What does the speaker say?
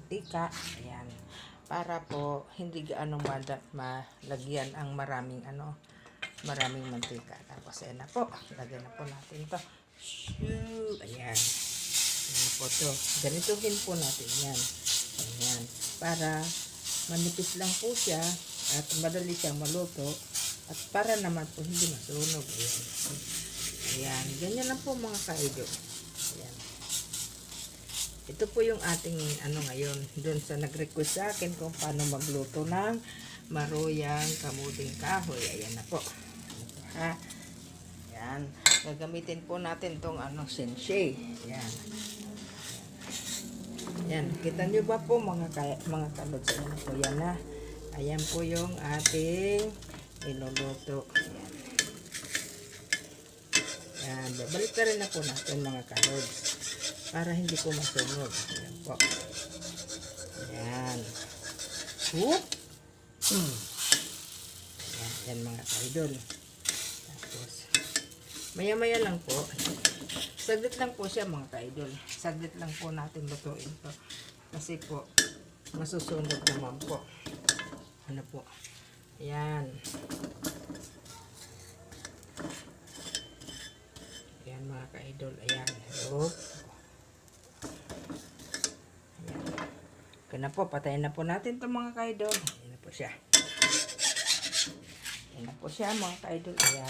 mantika. Ayan. Para po hindi gaano malagyan ang maraming mantika. Tapos ayan na po. Lagyan na po natin to. Shoo! Ayan. Ayan po to. Ganituhin po natin yan. Ayan. Para manipis lang po siya at madali siyang maluto. At para naman po hindi masunog. Ayan. Ayan. Ganyan lang po mga ka-idol. Ayan. Ito po yung ating ngayon. Doon sa nag-request sa akin kung paano magluto ng maruyang kamuting kahoy. Ayan na po. Ha? Ayan. Gagamitin po natin tong sensei. Ayan. Ayan. Kita nyo ba po mga kalods? Ayan po yan na. Ayan po yung ating iluluto. Ayan. Ayan. Babalik na rin na po natin mga kalods. Para hindi po masunog. Ayan po. Ayan. Whoop! Ayan, ayan mga ka-idol. Tapos, maya-maya lang po. Saglit lang po siya mga ka-idol. Saglit lang po natin lutuin to. Kasi po, masusunog naman po. Ano po. Ayan. Ayan mga ka-idol. Ayan. Whoop! Kaya na po, patayin na po natin itong mga ka-idol. Ayan na po siya. Ayan na po siya mga ka-idol. Ayan.